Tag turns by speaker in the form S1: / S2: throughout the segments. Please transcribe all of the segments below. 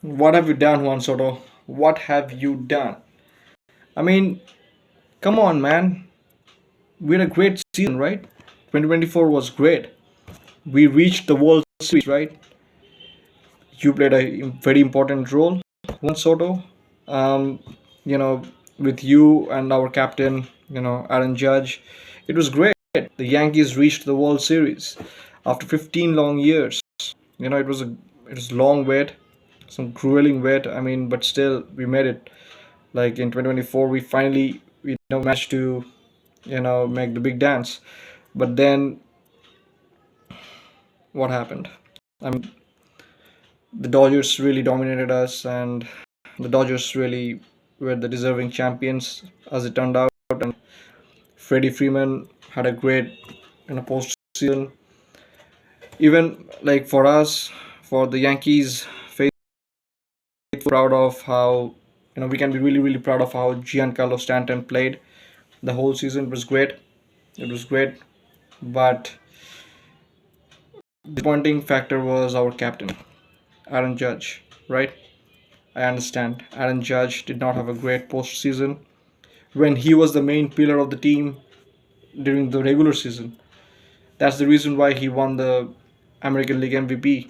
S1: What have you done, Juan Soto? What have you done? I mean, come on, man. We had a great season, right? 2024 was great. We reached the World Series, right? You played a very important role, Juan Soto. Um, you know, with you and our captain, Aaron Judge, it was great. The Yankees reached the World Series after 15 long years. It was a long wait, some grueling wait. I mean, but still, we made it. Like in 2024, we finally managed to make the big dance. But then what happened? I mean, the Dodgers really dominated us, and the Dodgers really were the deserving champions, as it turned out. And Freddie Freeman had a great postseason. Even like for us, for the Yankees, proud of how we can be really really proud of how Giancarlo Stanton played the whole season. It was great. It was great, but disappointing factor was our captain, Aaron Judge. Right? I understand. Aaron Judge did not have a great postseason when he was the main pillar of the team during the regular season. That's the reason why he won the American League MVP.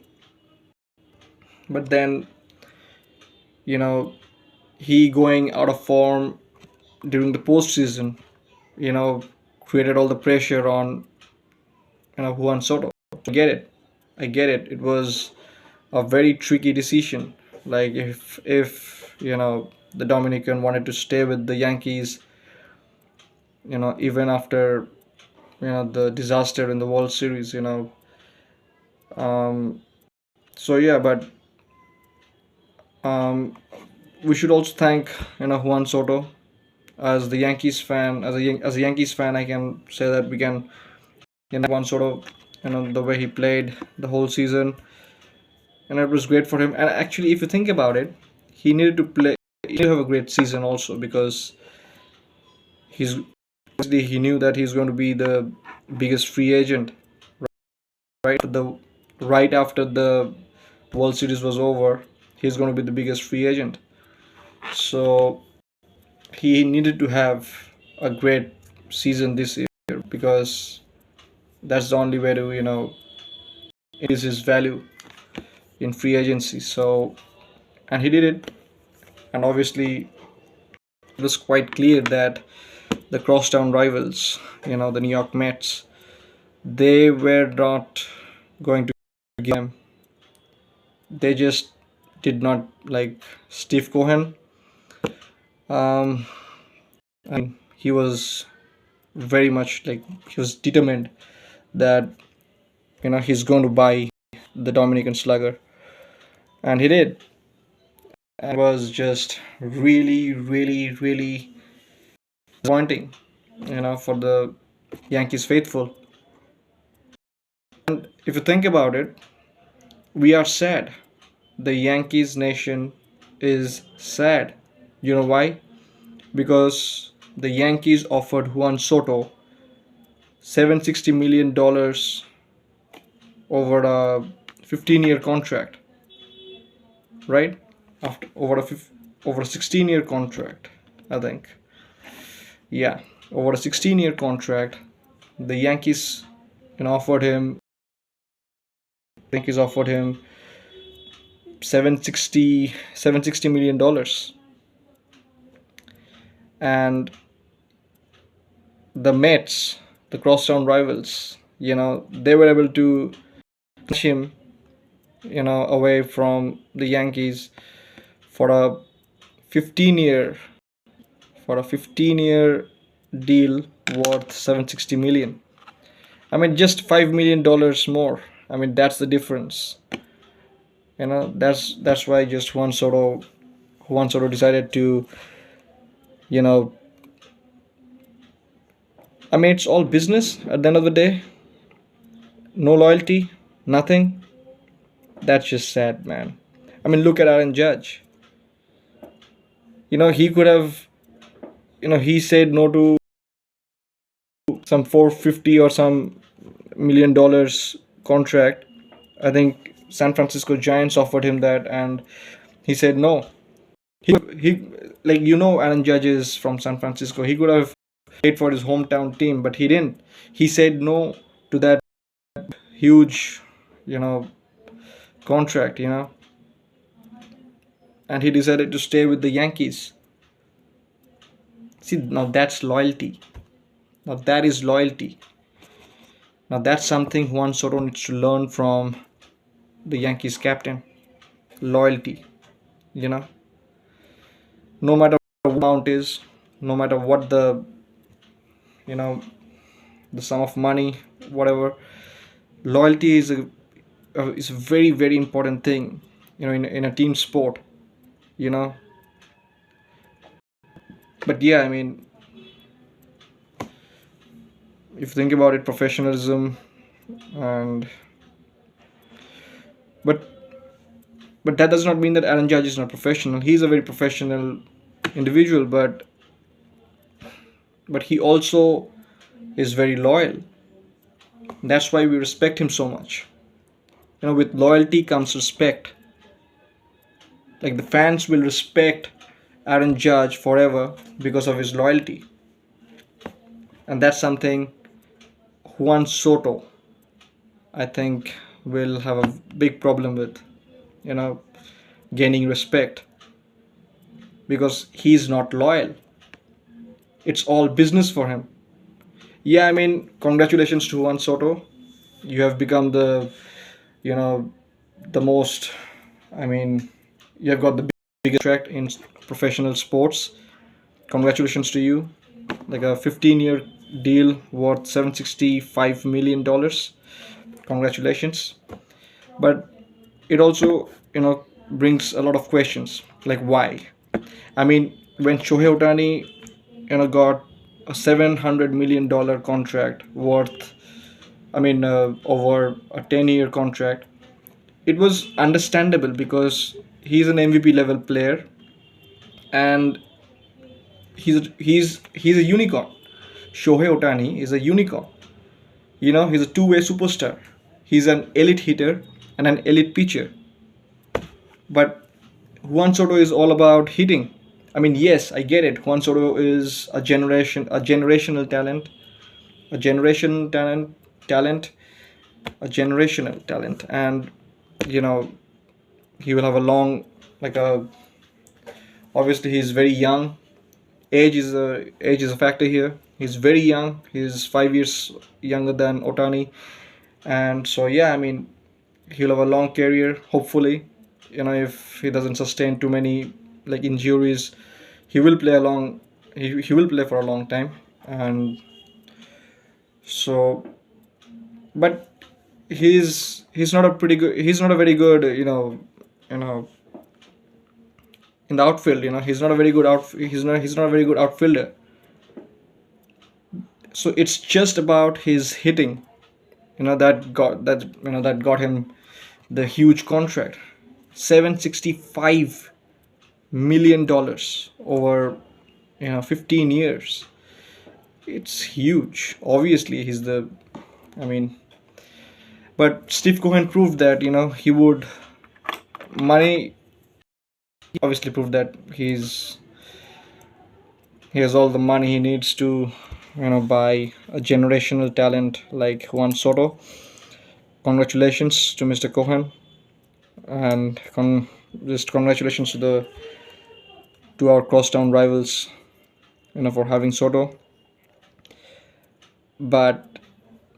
S1: But then, you know, he going out of form during the postseason, you know, created all the pressure on Juan Soto. I get it. I get it. It was a very tricky decision. Like if the Dominican wanted to stay with the Yankees, even after the disaster in the World Series, um, so yeah, but um, we should also thank Juan Soto. As the Yankees fan, as a Yankees fan, I can say that we can Juan Soto, the way he played the whole season, and it was great for him. And actually, if you think about it, he needed to play. He needed to have a great season also because he's he knew that he's going to be the biggest free agent the right after the World Series was over. He's going to be the biggest free agent. So he needed to have a great season this year because that's the only way to increase his value in free agency. So and he did it, and obviously it was quite clear that the crosstown rivals, the New York Mets, they were not going to give him. They just did not like Steve Cohen. Um, I mean, he was very much like he was determined that he's going to buy the Dominican slugger, and he did. And it was just really, really, really disappointing, for the Yankees faithful. And if you think about it, we are sad. The Yankees nation is sad. You know why? Because the Yankees offered Juan Soto $760 million over a 15-year contract, right? After over a 16-year contract, I think. Yeah, over a 16-year contract, the offered him. Yankees offered him 760 million dollars, and the Mets, the crosstown rivals, they were able to snatch him, away from the Yankees for a 15 year 15-year deal worth 760 million. I mean, just $5 million more. I mean, that's the difference. That's why just Juan Soto decided to, you know, I mean, it's all business at the end of the day. No loyalty, nothing. That's just sad, man. I mean, look at Aaron Judge. He could have, he said no to some 450 or some $1 million contract. I think San Francisco Giants offered him that, and He said no. He like Aaron Judge is from San Francisco. He could have played for his hometown team, but he didn't. He said no to that huge, you know, contract, and he decided to stay with the Yankees. See, now that's loyalty. Now that is loyalty. Now that's something Juan Soto needs to learn from the Yankees captain. Loyalty, you know. No matter what the amount is, no matter what you know, the sum of money, whatever, loyalty is a very very important thing, in a team sport, you know. But yeah, I mean, if you think about it, professionalism and but but that does not mean that Aaron Judge is not professional. He's a very professional individual, but he also is very loyal. That's why we respect him so much. With loyalty comes respect. Like the fans will respect Aaron Judge forever because of his loyalty. And that's something Juan Soto, I think, will have a big problem with, you know, gaining respect because he's not loyal. It's all business for him. Yeah, I mean, congratulations to Juan Soto. You have become you know, the most, I mean, you have got the biggest track in professional sports. Congratulations to you. Like a 15-year deal worth $765 million. Congratulations. But it also, brings a lot of questions. Like why? I mean, when Shohei Otani, got a $700 million contract worth, I mean, over a 10-year contract, it was understandable because he's an MVP level player and he's a unicorn. Shohei Otani is a unicorn. He's a two-way superstar. He's an elite hitter and an elite pitcher. But Juan Soto is all about hitting. I mean, yes, I get it. Juan Soto is a generational talent, a generation talent, a generational talent, and you know he will have a long, like a. Obviously, he's very young. Age is a factor here. He's very young. He's 5 years younger than Otani, and so yeah, I mean, he'll have a long career. Hopefully, if he doesn't sustain too many like injuries, he will play a long. He will play for a long time, and so, but he's not a pretty good. He's not a very good. You know in the outfield. He's not a very good he's not a very good outfielder. So it's just about his hitting. That got him the huge contract, $765 million over 15 years. It's huge. Obviously, he's the. I mean, but Steve Cohen proved that he would money. Obviously, proved that he has all the money he needs to buy a generational talent like Juan Soto. Congratulations to Mr. Cohen, and just congratulations to our crosstown rivals, for having Soto. But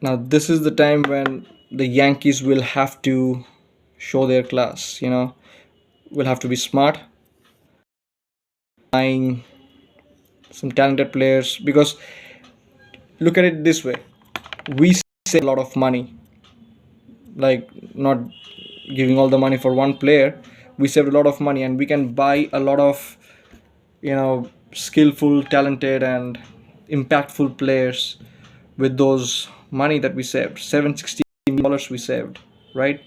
S1: now this is the time when the Yankees will have to show their class. Will have to be smart, buying some talented players because look at it this way: we save a lot of money, like not giving all the money for one player. We saved a lot of money and we can buy a lot of skillful, talented, and impactful players with those money that we saved. $760 we saved, right?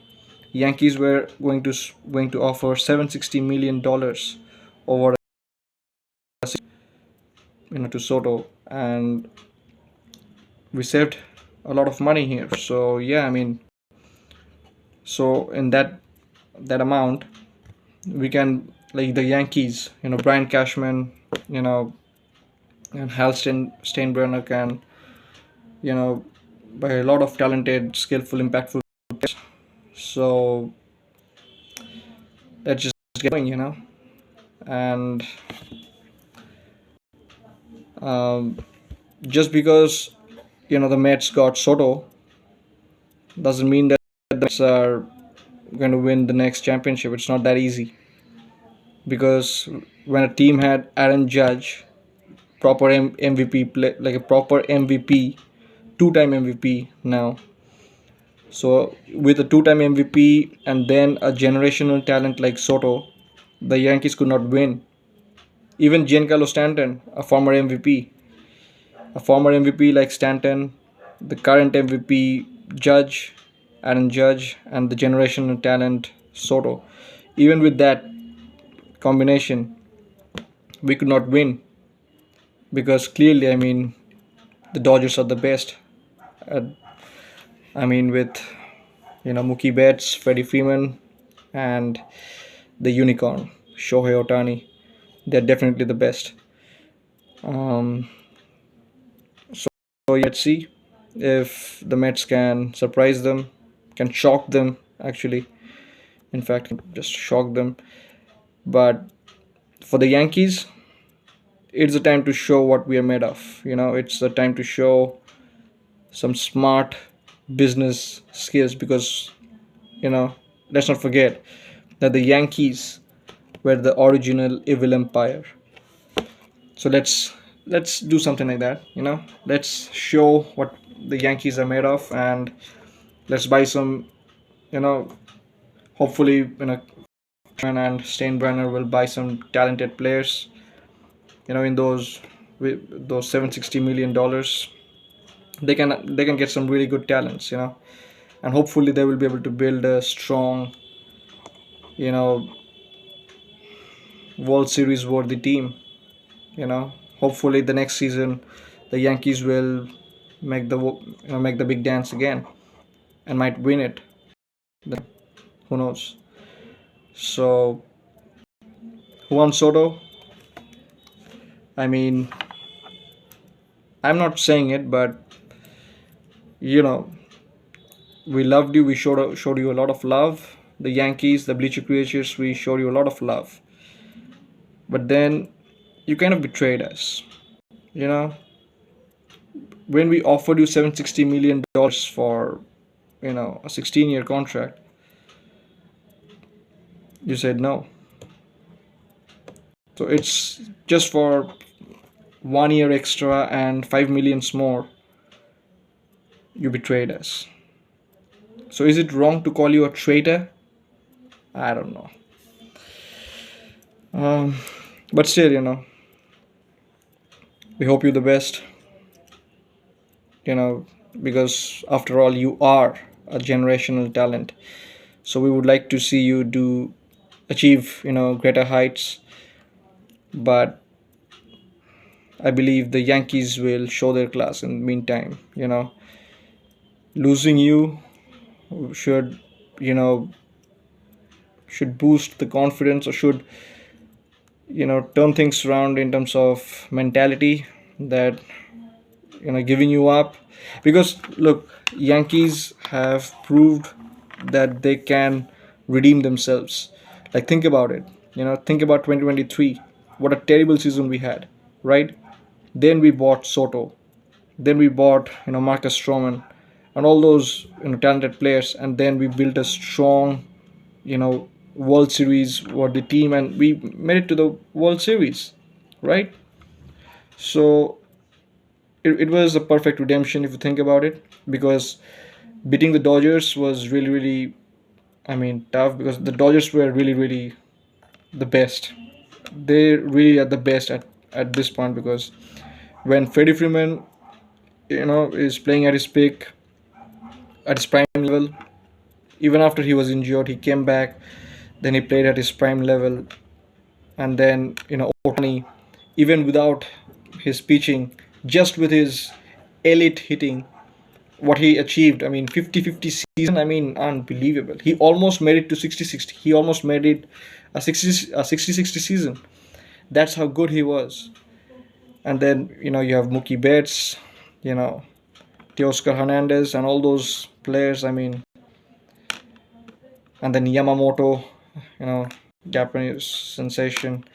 S1: Yankees were going to offer $760 million over to Soto, and we saved a lot of money here. So yeah, I mean, so in that amount, we can, like the Yankees, Brian Cashman, you know, and Steinbrenner can, you know, by a lot of talented, skillful, impactful players. So let's just get going. And um, just because the Mets got Soto doesn't mean that the Mets are going to win the next championship. It's not that easy because when a team had Aaron Judge, proper MVP play, like a proper MVP, two-time MVP now. So with a two-time MVP and then a generational talent like Soto, the Yankees could not win. Even Giancarlo Stanton, a former MVP like Stanton, the current MVP Judge, Aaron Judge, and the generational talent Soto. Even with that combination, we could not win because clearly, the Dodgers are the best. Uh, with Mookie Betts, Freddie Freeman, and the unicorn Shohei Otani, they're definitely the best. Um, so let's see if the Mets can surprise them, can shock them actually. In fact, just shock them. But for the Yankees, it's the time to show what we are made of. It's the time to show some smart business skills because you know let's not forget that the Yankees were the original evil empire. So let's do something like that. Let's show what the Yankees are made of, and let's buy some. You know, hopefully, and Steinbrenner will buy some talented players. In those with those $760 million, they can get some really good talents. And hopefully they will be able to build a strong, you know, World Series worthy team. Hopefully the next season the Yankees will make the big dance again and might win it. Who knows? So Juan Soto, I mean, I'm not saying it, but you know, we loved you. We showed you a lot of love. The Yankees, the Bleacher Creatures, we showed you a lot of love. But then you kind of betrayed us. You know, when we offered you $760 million for a 16-year contract, you said no. So it's just for 1 year extra and 5 millions more. You betrayed us. So is it wrong to call you a traitor? I don't know. Um, but still, we hope you the best. Because after all, you are a generational talent. So we would like to see you do achieve greater heights. But I believe the Yankees will show their class in the meantime. Losing you should you know should boost the confidence, or should turn things around in terms of mentality, that giving you up. Because look, Yankees have proved that they can redeem themselves. Like, think about it. Think about 2023. What a terrible season we had, right? Then we bought Soto. Then we bought Marcus Stroman and all those talented players, and then we built a strong World Series worthy team, and we made it to the World Series, right? So it was a perfect redemption if you think about it, because beating the Dodgers was really, really, tough, because the Dodgers were really, really the best. They really are the best at this point, because when Freddie Freeman is playing at his peak, at his prime level, even after he was injured, he came back, then he played at his prime level. And then Otani, even without his pitching, just with his elite hitting, what he achieved, 50-50 season, unbelievable. He almost made it to 60-60. He almost made it a 60-60 season. That's how good he was. And then you have Mookie Betts, you know Teoscar Hernandez, and all those players. I mean, and then Yamamoto, you know, Japanese sensation.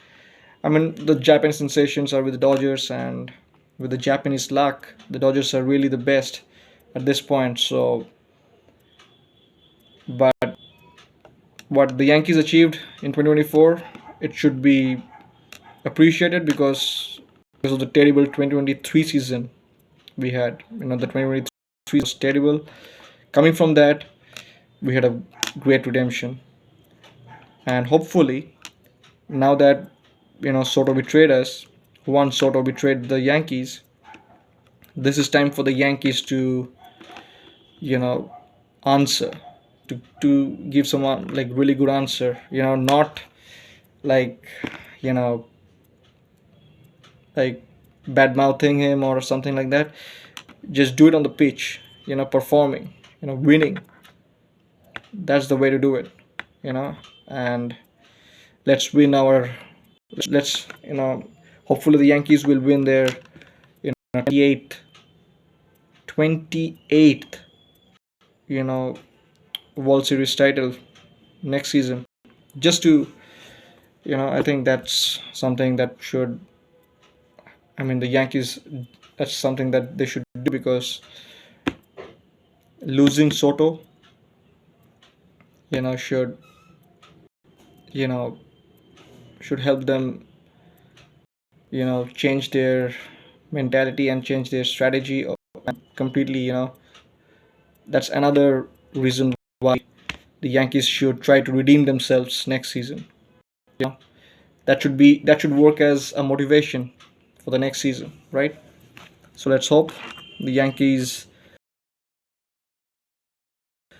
S1: I mean, the Japanese sensations are with the Dodgers, and with the Japanese luck, the Dodgers are really the best at this point. So, but what the Yankees achieved in 2024, it should be appreciated because of the terrible 2023 season we had. The 2023 was terrible. Coming from that, we had a great redemption, and hopefully, now that Soto betrayed us, Juan Soto betrayed the Yankees. This is time for the Yankees to you know answer, to give someone like really good answer. Not like you know like bad mouthing him or something like that. Just do it on the pitch. Performing. Winning. That's the way to do it. And let's win our. Let's hopefully the Yankees will win their 28th 28th you know World Series title next season. Just to I think that's something that should. I mean, the Yankees. That's something that they should do because losing Soto, should you know should help them change their mentality and change their strategy completely. That's another reason why the Yankees should try to redeem themselves next season. You know, that should work as a motivation for the next season, right? So let's hope the Yankees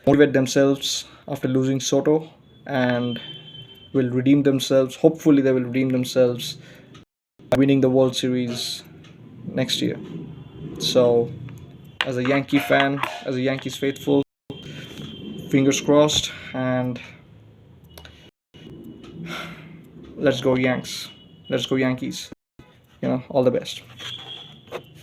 S1: motivate themselves after losing Soto and will redeem themselves. Hopefully, they will redeem themselves by winning the World Series next year. So, as a Yankee fan, as a Yankees faithful, fingers crossed, and let's go Yanks. Let's go Yankees. All the best.